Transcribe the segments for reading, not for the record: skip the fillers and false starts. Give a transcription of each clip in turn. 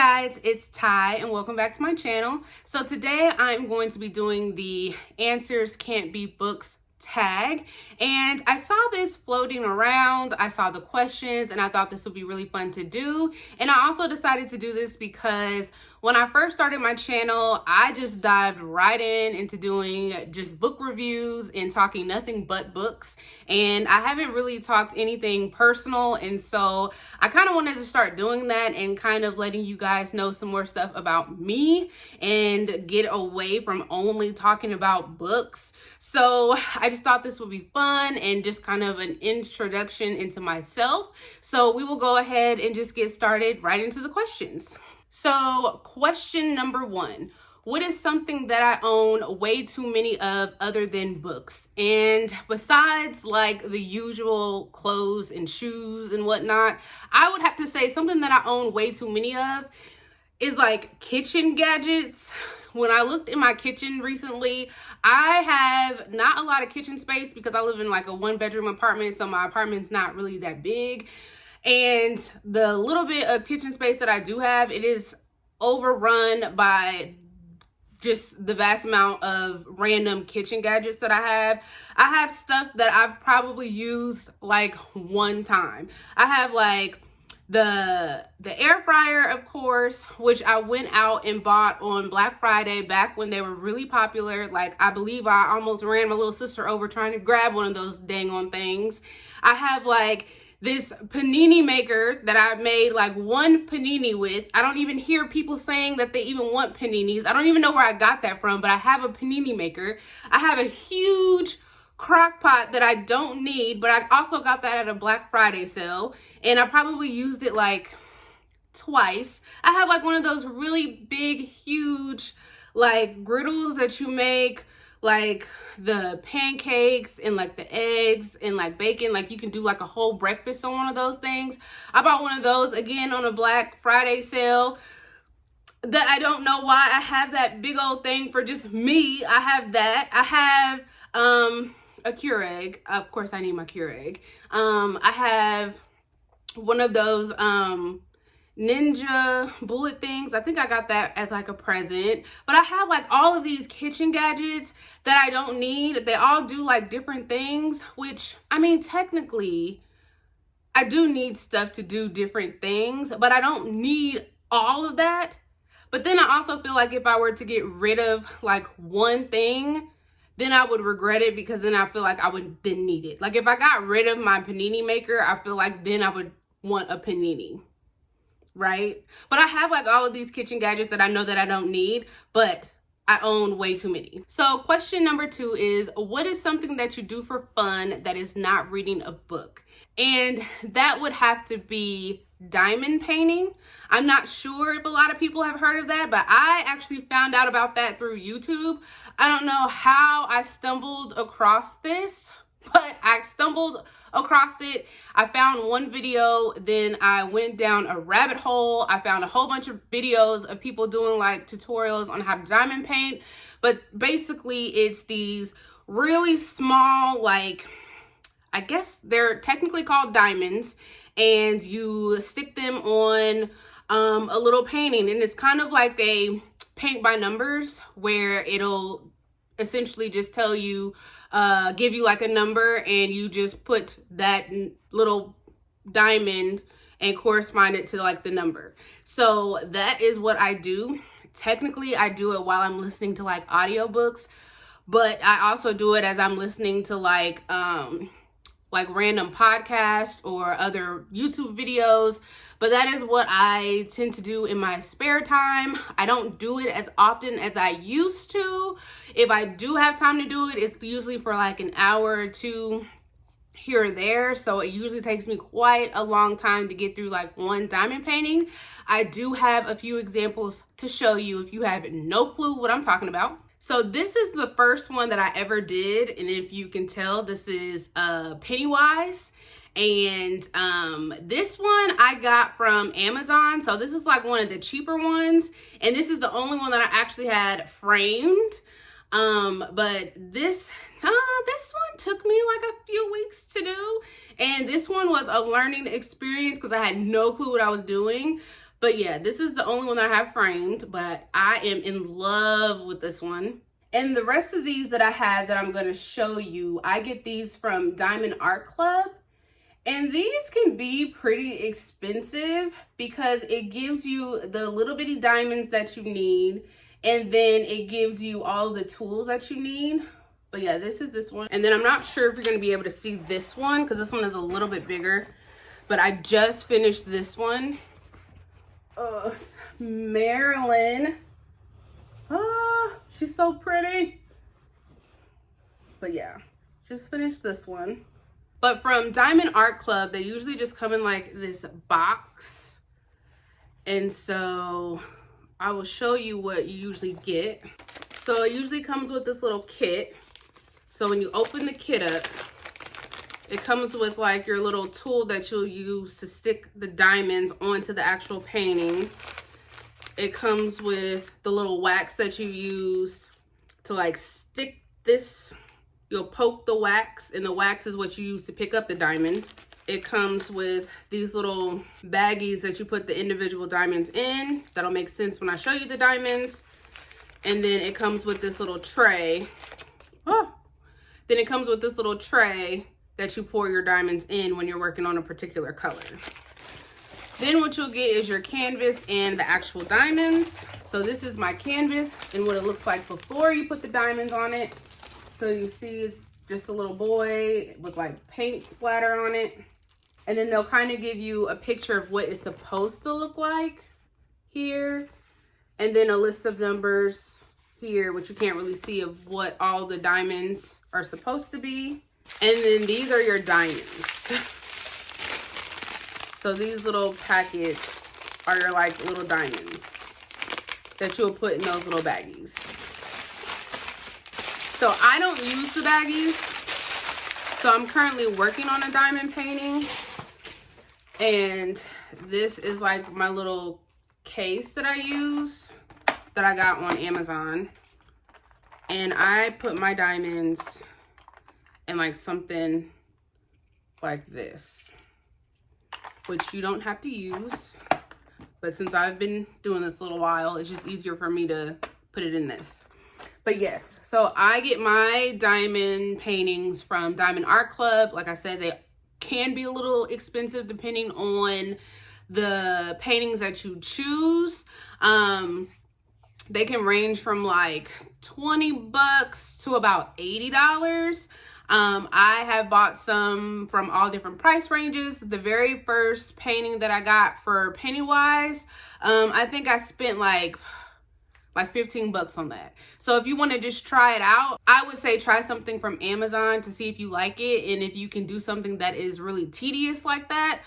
guys, it's Ty and welcome back to my channel. So today I'm going to be doing the Answers Can't Be Books tag, and I saw this floating around. I saw the questions and I thought this would be really fun to do. And I also decided to do this because when I first started my channel, I just dived right into doing just book reviews and talking nothing but books, and I haven't really talked anything personal, and so I kind of wanted to start doing that and kind of letting you guys know some more stuff about me and get away from only talking about books. So I just thought this would be fun and just kind of an introduction into myself. So we will go ahead and just get started right into the questions. So question number one, what is something that I own way too many of other than books? And besides like the usual clothes and shoes and whatnot, I would have to say something that I own way too many of is like kitchen gadgets. When I looked in my kitchen recently, I have not a lot of kitchen space because I live in like a 1-bedroom apartment, so my apartment's not really that big. And the little bit of kitchen space that I do have, it is overrun by just the vast amount of random kitchen gadgets that I have. I have stuff that I've probably used like one time. I have like the air fryer, of course, which I went out and bought on Black Friday back when they were really popular. Like, I believe I almost ran my little sister over trying to grab one of those dang on things. I have like this panini maker that I made like one panini with. I don't even hear people saying that they even want paninis. I don't even know where I got that from, but I have a panini maker. I have a huge crock pot that I don't need, but I also got that at a Black Friday sale, and I probably used it like twice. I have like one of those really big, huge like griddles that you make like the pancakes and like the eggs and like bacon. Like, you can do like a whole breakfast on one of those things. I bought one of those again on a Black Friday sale. That I don't know why I have that big old thing for just me. I have that. I have a Keurig. Of course I need my Keurig. I have one of those Ninja bullet things. I think I got that as like a present. But I have like all of these kitchen gadgets that I don't need. They all do like different things, which, I mean, technically I do need stuff to do different things, but I don't need all of that. But then I also feel like if I were to get rid of like one thing, then I would regret it, because then I feel like I would then need it. Like, if I got rid of my panini maker, I feel like then I would want a panini, right? But I have like all of these kitchen gadgets that I know that I don't need, but I own way too many. So question number two is, what is something that you do for fun that is not reading a book? And that would have to be diamond painting. I'm not sure if a lot of people have heard of that, but I actually found out about that through YouTube. I don't know how I stumbled across this, but I stumbled across it. I found one video, then I went down a rabbit hole. I found a whole bunch of videos of people doing like tutorials on how to diamond paint. But basically it's these really small, like, I guess they're technically called diamonds, and you stick them on a little painting, and it's kind of like a paint by numbers, where it'll essentially just tell you, give you like a number, and you just put that little diamond and correspond it to like the number. So that is what I do. Technically I do it while I'm listening to like audiobooks, but I also do it as I'm listening to like random podcasts or other YouTube videos. But that is what I tend to do in my spare time. I don't do it as often as I used to. If I do have time to do it, it's usually for like an hour or two here or there. So it usually takes me quite a long time to get through like one diamond painting. I do have a few examples to show you if you have no clue what I'm talking about. So this is the first one that I ever did, and if you can tell, this is Pennywise. And this one I got from Amazon. So this is like one of the cheaper ones, and this is the only one that I actually had framed. But this one took me like a few weeks to do, and this one was a learning experience because I had no clue what I was doing. But yeah, this is the only one that I have framed, but I am in love with this one. And the rest of these that I have that I'm going to show you, I get these from Diamond Art Club. And these can be pretty expensive because it gives you the little bitty diamonds that you need. And then it gives you all the tools that you need. But yeah, this is this one. And then I'm not sure if you're going to be able to see this one because this one is a little bit bigger. But I just finished this one. Oh, Marilyn. Oh, she's so pretty. But yeah, just finished this one. But from Diamond Art Club, they usually just come in like this box. And so I will show you what you usually get. So it usually comes with this little kit. So when you open the kit up, it comes with like your little tool that you'll use to stick the diamonds onto the actual painting. It comes with the little wax that you use to like stick this. You'll poke the wax, and the wax is what you use to pick up the diamond. It comes with these little baggies that you put the individual diamonds in. That'll make sense when I show you the diamonds. And then it comes with this little tray. Oh. Then it comes with this little tray that you pour your diamonds in when you're working on a particular color. Then what you'll get is your canvas and the actual diamonds. So this is my canvas and what it looks like before you put the diamonds on it. So you see it's just a little boy with like paint splatter on it. And then they'll kind of give you a picture of what it's supposed to look like here. And then a list of numbers here, which you can't really see, of what all the diamonds are supposed to be. And then these are your diamonds. So these little packets are your like little diamonds that you'll put in those little baggies. So I don't use the baggies. So I'm currently working on a diamond painting. And this is like my little case that I use that I got on Amazon. And I put my diamonds in like something like this, which you don't have to use. But since I've been doing this a little while, it's just easier for me to put it in this. But yes, so I get my diamond paintings from Diamond Art Club. Like I said, they can be a little expensive depending on the paintings that you choose. They can range from like $20 to about $80. I have bought some from all different price ranges. The very first painting that I got for Pennywise, I think I spent like 15 bucks on that. So if you want to just try it out, I would say try something from Amazon to see if you like it and if you can do something that is really tedious like that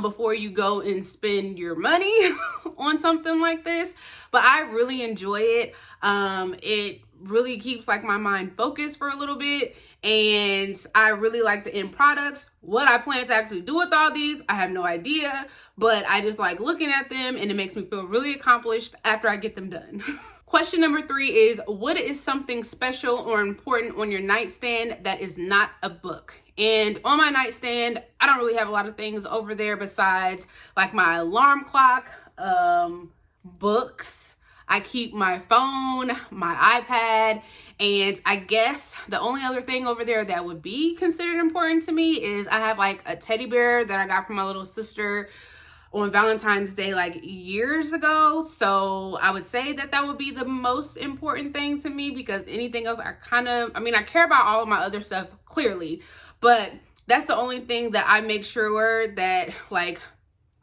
before you go and spend your money on something like this. But I really enjoy it. It really keeps like my mind focused for a little bit, and I really like the end products. What I plan to actually do with all these, I have no idea, but I just like looking at them and it makes me feel really accomplished after I get them done. Question number 3 is, what is something special or important on your nightstand that is not a book? And on my nightstand, I don't really have a lot of things over there besides like my alarm clock, books. I keep my phone, my iPad, and I guess the only other thing over there that would be considered important to me is I have like a teddy bear that I got from my little sister on Valentine's Day like years ago. So I would say that that would be the most important thing to me, because anything else I care about all of my other stuff clearly, but that's the only thing that I make sure that like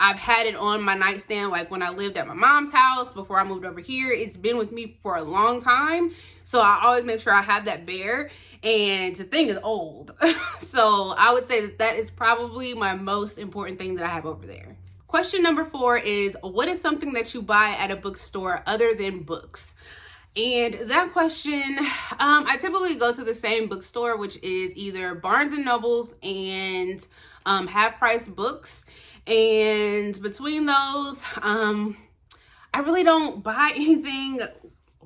I've had it on my nightstand. Like when I lived at my mom's house before I moved over here, it's been with me for a long time. So I always make sure I have that bear, and the thing is old. So I would say that that is probably my most important thing that I have over there. Question number 4 is, what is something that you buy at a bookstore other than books? And that question, I typically go to the same bookstore, which is either Barnes and Nobles and Half Price Books. And between those, I really don't buy anything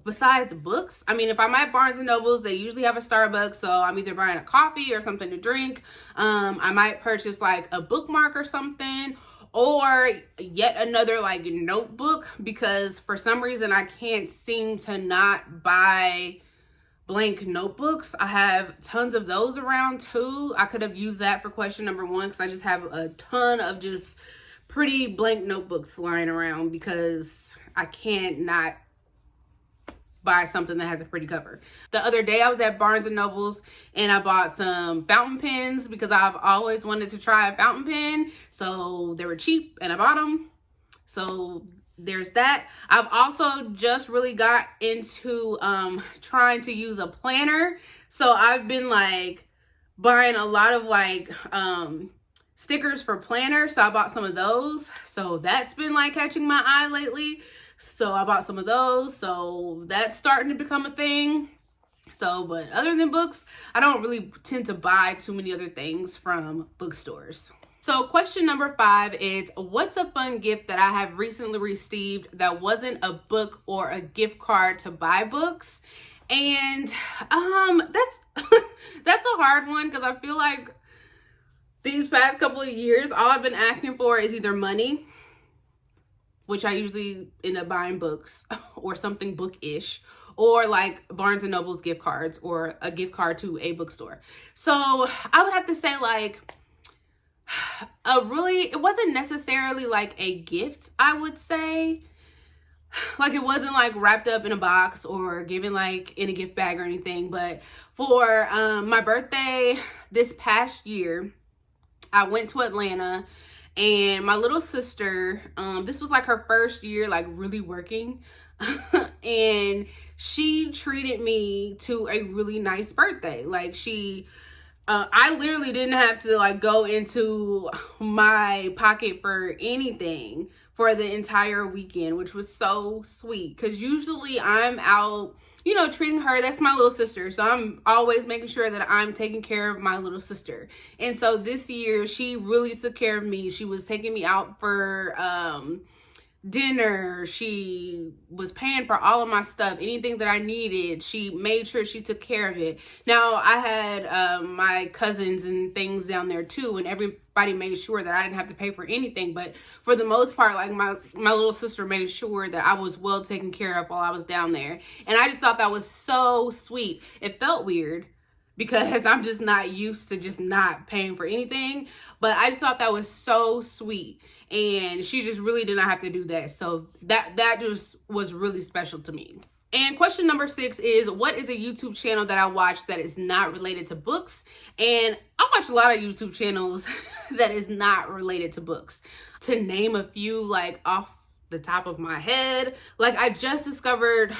besides books. I mean, if I'm at Barnes and Nobles, they usually have a Starbucks, so I'm either buying a coffee or something to drink. I might purchase like a bookmark or something, or yet another like notebook, because for some reason I can't seem to not buy blank notebooks. I have tons of those around too. I could have used that for question number 1, because I just have a ton of just pretty blank notebooks lying around because I can't not buy something that has a pretty cover. The other day I was at Barnes and Nobles and I bought some fountain pens because I've always wanted to try a fountain pen. So they were cheap and I bought them. So there's that. I've also just really got into trying to use a planner. So I've been like buying a lot of like stickers for planners. So I bought some of those. So that's been like catching my eye lately. So I bought some of those. So that's starting to become a thing. So, but other than books, I don't really tend to buy too many other things from bookstores. So question number 5 is, what's a fun gift that I have recently received that wasn't a book or a gift card to buy books? And that's that's a hard one, because I feel like these past couple of years, all I've been asking for is either money, which I usually end up buying books or something bookish, or like Barnes and Noble's gift cards or a gift card to a bookstore. So I would have to say like it wasn't necessarily like a gift, I would say. Like it wasn't like wrapped up in a box or given like in a gift bag or anything. But for my birthday this past year, I went to Atlanta, and my little sister, this was like her first year like really working, and she treated me to a really nice birthday. Like I literally didn't have to like go into my pocket for anything for the entire weekend, which was so sweet, because usually I'm out, you know, treating her. That's my little sister, so I'm always making sure that I'm taking care of my little sister. And so this year she really took care of me. She was taking me out for dinner. She was paying for all of my stuff, anything that I needed. She made sure she took care of it. Now I had my cousins and things down there too, and everybody made sure that I didn't have to pay for anything. But for the most part, like my little sister made sure that I was well taken care of while I was down there. And I just thought that was so sweet. It felt weird because I'm just not used to just not paying for anything, but I just thought that was so sweet. And she just really did not have to do that. So that just was really special to me. And question number 6 is, what is a YouTube channel that I watch that is not related to books? And I watch a lot of YouTube channels that is not related to books. To name a few like off the top of my head, like I just discovered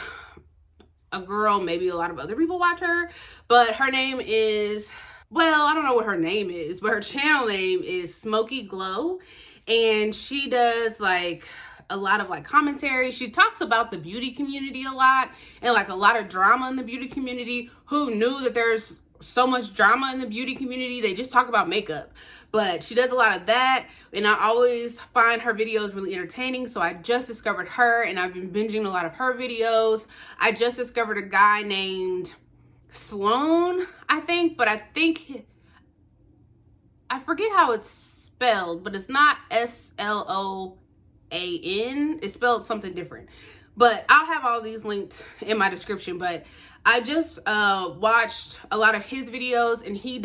a girl, maybe a lot of other people watch her, but her name is, well, I don't know what her name is, but her channel name is Smokey Glow. And she does like a lot of like commentary. She talks about the beauty community a lot, and like a lot of drama in the beauty community. Who knew that there's so much drama in the beauty community? They just talk about makeup. But she does a lot of that, and I always find her videos really entertaining. So I just discovered her, and I've been binging a lot of her videos. I just discovered a guy named Sloan, I think, but I forget how it's spelled, but it's not Sloan. It's spelled something different. But I'll have all these linked in my description. But I just watched a lot of his videos, and he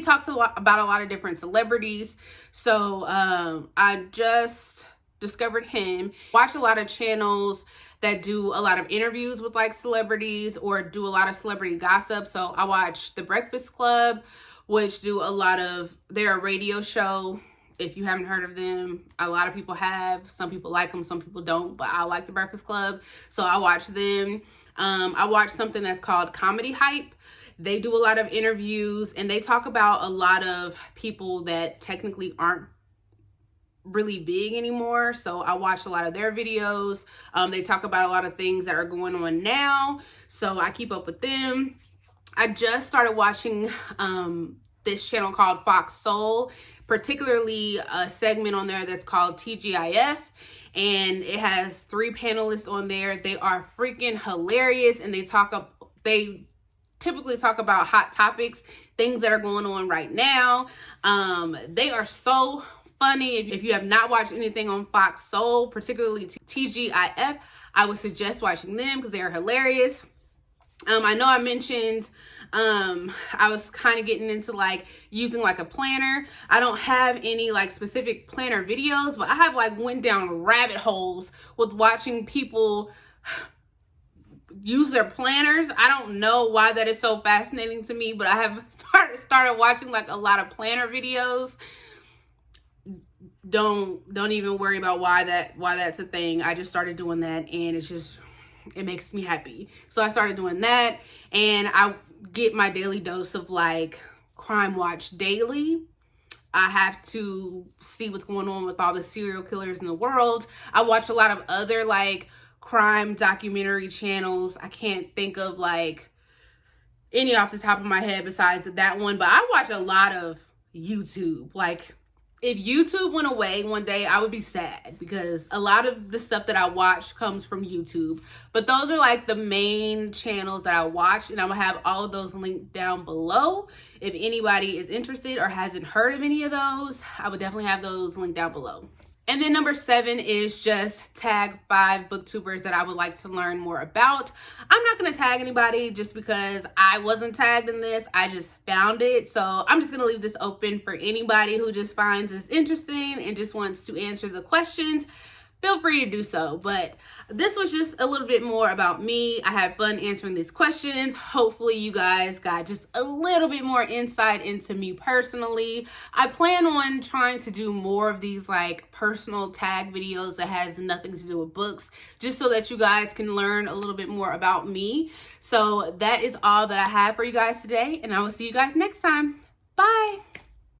talks a lot about a lot of different celebrities. So I just discovered him. Watch a lot of channels that do a lot of interviews with like celebrities or do a lot of celebrity gossip. So I watch The Breakfast Club, which do a lot of their radio show. If you haven't heard of them, a lot of people have. Some people like them, some people don't, but I like The Breakfast Club, so I watch them. I watch something that's called Comedy Hype. They do a lot of interviews, and they talk about a lot of people that technically aren't really big anymore. So I watch a lot of their videos. They talk about a lot of things that are going on now, so I keep up with them. I just started watching this channel called Fox Soul, particularly a segment on there that's called TGIF, and it has 3 panelists on there. They are freaking hilarious, and they typically talk about hot topics, things that are going on right now. They are so funny. If you have not watched anything on Fox Soul, particularly TGIF, I would suggest watching them because they are hilarious. I know I mentioned I was kind of getting into like using like a planner. I don't have any like specific planner videos, but I have like went down rabbit holes with watching people use their planners. I don't know why that is so fascinating to me, but I have started watching like a lot of planner videos. Don't even worry about why that's a thing. I just started doing that, and it makes me happy. So I started doing that, and I get my daily dose of like Crime Watch daily. I have to see what's going on with all the serial killers in the world. I watch a lot of other like crime documentary channels. I can't think of like any off the top of my head besides that one, but I watch a lot of YouTube. Like, if YouTube went away one day, I would be sad because a lot of the stuff that I watch comes from YouTube. But those are like the main channels that I watch, and I'm gonna have all of those linked down below. If anybody is interested or hasn't heard of any of those, I would definitely have those linked down below. And then number 7 is just tag 5 booktubers that I would like to learn more about. I'm not going to tag anybody just because I wasn't tagged in this. I just found it. So I'm just going to leave this open for anybody who just finds this interesting and just wants to answer the questions. Feel free to do so. But this was just a little bit more about me. I had fun answering these questions. Hopefully you guys got just a little bit more insight into me personally. I plan on trying to do more of these like personal tag videos that has nothing to do with books, just so that you guys can learn a little bit more about me. So that is all that I have for you guys today, and I will see you guys next time. Bye.